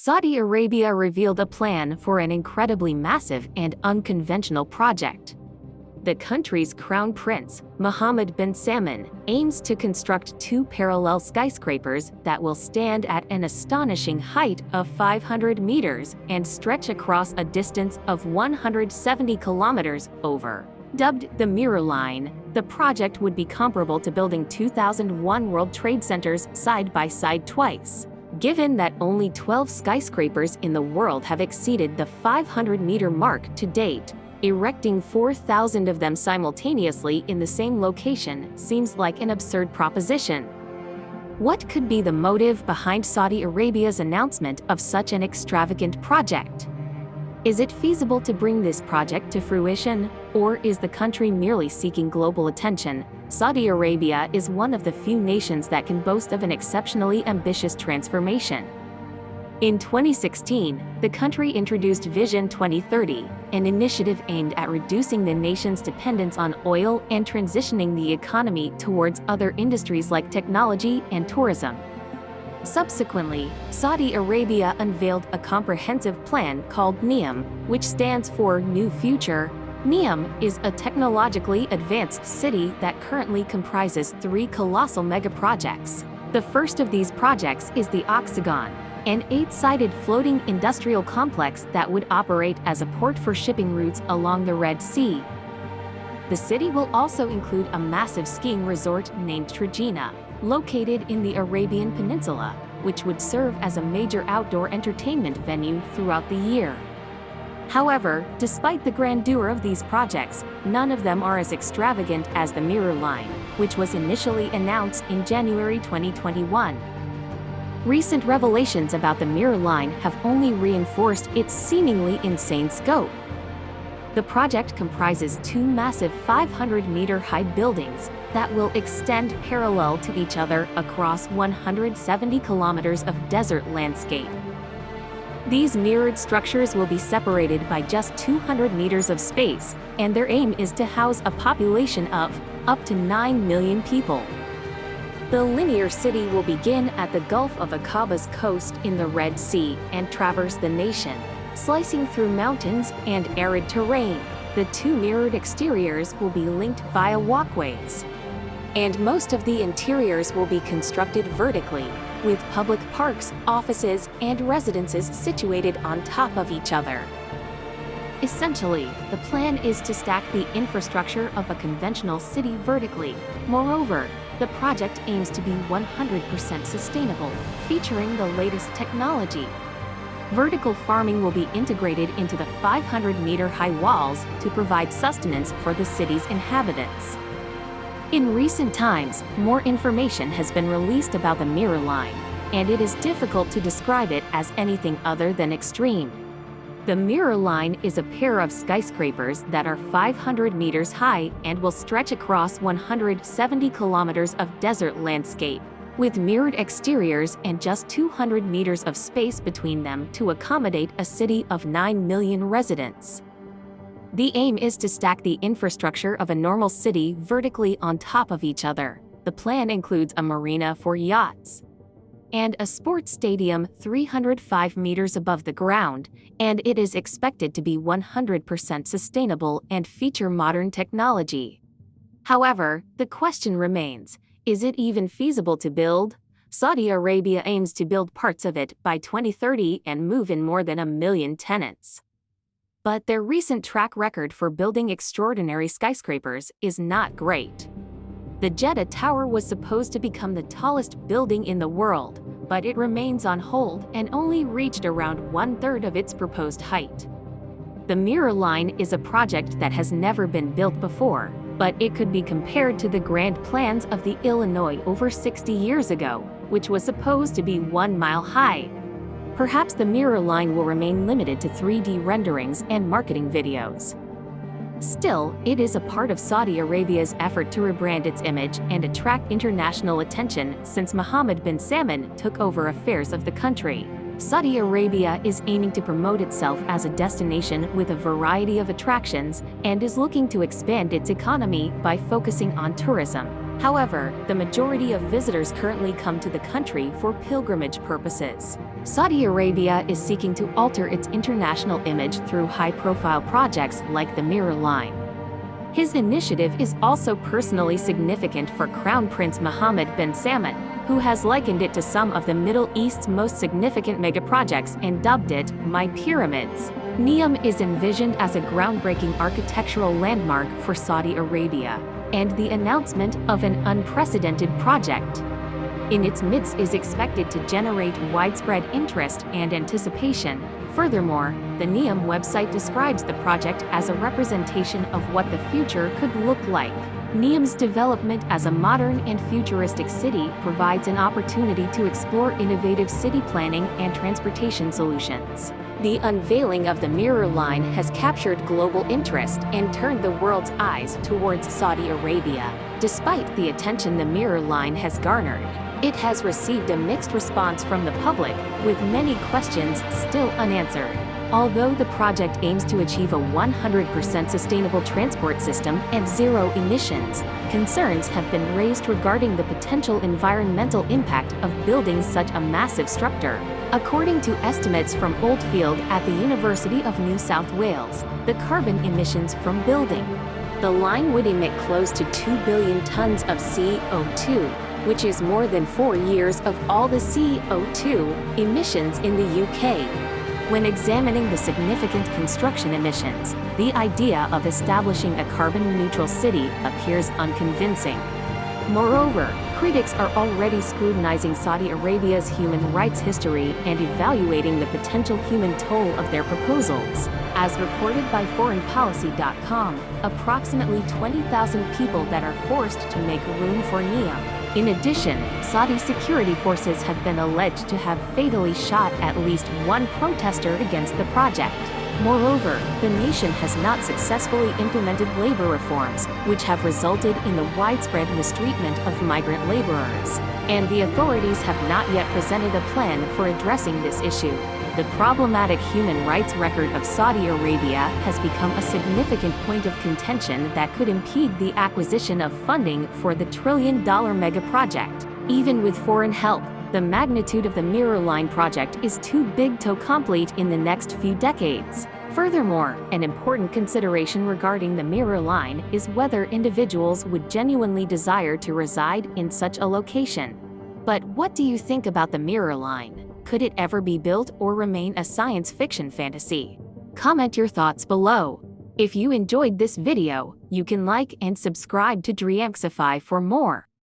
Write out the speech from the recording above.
Saudi Arabia revealed a plan for an incredibly massive and unconventional project. The country's crown prince, Mohammed bin Salman, aims to construct two parallel skyscrapers that will stand at an astonishing height of 500 meters and stretch across a distance of 170 kilometers over. Dubbed the Mirror Line, the project would be comparable to building 2001 World Trade Centers side by side twice. Given that only 12 skyscrapers in the world have exceeded the 500-meter mark to date, erecting 4,000 of them simultaneously in the same location seems like an absurd proposition. What could be the motive behind Saudi Arabia's announcement of such an extravagant project? Is it feasible to bring this project to fruition, or is the country merely seeking global attention? Saudi Arabia is one of the few nations that can boast of an exceptionally ambitious transformation. In 2016, the country introduced Vision 2030, an initiative aimed at reducing the nation's dependence on oil and transitioning the economy towards other industries like technology and tourism. Subsequently, Saudi Arabia unveiled a comprehensive plan called Neom, which stands for New Future. Neom is a technologically advanced city that currently comprises 3 colossal megaprojects. The first of these projects is the Oxagon, an 8-sided floating industrial complex that would operate as a port for shipping routes along the Red Sea. The city will also include a massive skiing resort named Trojena, located in the Arabian Peninsula, which would serve as a major outdoor entertainment venue throughout the year. However, despite the grandeur of these projects, none of them are as extravagant as the Mirror Line, which was initially announced in January 2021. Recent revelations about the Mirror Line have only reinforced its seemingly insane scope. The project comprises 2 massive 500-meter-high buildings that will extend parallel to each other across 170 kilometers of desert landscape. These mirrored structures will be separated by just 200 meters of space, and their aim is to house a population of up to 9 million people. The linear city will begin at the Gulf of Aqaba's coast in the Red Sea and traverse the nation, slicing through mountains and arid terrain. The 2 mirrored exteriors will be linked via walkways, and most of the interiors will be constructed vertically, with public parks, offices, and residences situated on top of each other. Essentially, the plan is to stack the infrastructure of a conventional city vertically. Moreover, the project aims to be 100% sustainable, featuring the latest technology. Vertical farming will be integrated into the 500-meter-high walls to provide sustenance for the city's inhabitants. In recent times, more information has been released about the Mirror Line, and it is difficult to describe it as anything other than extreme. The Mirror Line is a pair of skyscrapers that are 500 meters high and will stretch across 170 kilometers of desert landscape, with mirrored exteriors and just 200 meters of space between them to accommodate a city of 9 million residents. The aim is to stack the infrastructure of a normal city vertically on top of each other. The plan includes a marina for yachts and a sports stadium 305 meters above the ground, and it is expected to be 100% sustainable and feature modern technology. However, the question remains, is it even feasible to build? Saudi Arabia aims to build parts of it by 2030 and move in more than 1 million tenants. But their recent track record for building extraordinary skyscrapers is not great. The Jeddah Tower was supposed to become the tallest building in the world, but it remains on hold and only reached around 1/3 of its proposed height. The Mirror Line is a project that has never been built before, but it could be compared to the grand plans of the Illinois over 60 years ago, which was supposed to be 1 mile high. Perhaps the Mirror Line will remain limited to 3D renderings and marketing videos. Still, it is a part of Saudi Arabia's effort to rebrand its image and attract international attention since Mohammed bin Salman took over affairs of the country. Saudi Arabia is aiming to promote itself as a destination with a variety of attractions and is looking to expand its economy by focusing on tourism. However, the majority of visitors currently come to the country for pilgrimage purposes. Saudi Arabia is seeking to alter its international image through high-profile projects like the Mirror Line. His initiative is also personally significant for Crown Prince Mohammed bin Salman, who has likened it to some of the Middle East's most significant megaprojects and dubbed it My Pyramids. Neom is envisioned as a groundbreaking architectural landmark for Saudi Arabia, and the announcement of an unprecedented project in its midst is expected to generate widespread interest and anticipation. Furthermore, the Neom website describes the project as a representation of what the future could look like. Neom's development as a modern and futuristic city provides an opportunity to explore innovative city planning and transportation solutions. The unveiling of the Mirror Line has captured global interest and turned the world's eyes towards Saudi Arabia. Despite the attention the Mirror Line has garnered, it has received a mixed response from the public, with many questions still unanswered. Although the project aims to achieve a 100% sustainable transport system and zero emissions, concerns have been raised regarding the potential environmental impact of building such a massive structure. According to estimates from Oldfield at the University of New South Wales, the carbon emissions from building the line would emit close to 2 billion tons of CO2, which is more than 4 years of all the CO2 emissions in the UK. When examining the significant construction emissions, the idea of establishing a carbon-neutral city appears unconvincing. Moreover, critics are already scrutinizing Saudi Arabia's human rights history and evaluating the potential human toll of their proposals. As reported by foreignpolicy.com, approximately 20,000 people that are forced to make room for Neom. In addition, Saudi security forces have been alleged to have fatally shot at least one protester against the project. Moreover, the nation has not successfully implemented labor reforms, which have resulted in the widespread mistreatment of migrant laborers, and the authorities have not yet presented a plan for addressing this issue. The problematic human rights record of Saudi Arabia has become a significant point of contention that could impede the acquisition of funding for the trillion-dollar mega-project. Even with foreign help, the magnitude of the Mirror Line project is too big to complete in the next few decades. Furthermore, an important consideration regarding the Mirror Line is whether individuals would genuinely desire to reside in such a location. But what do you think about the Mirror Line? Could it ever be built or remain a science fiction fantasy? Comment your thoughts below. If you enjoyed this video, you can like and subscribe to TerraMetrics for more.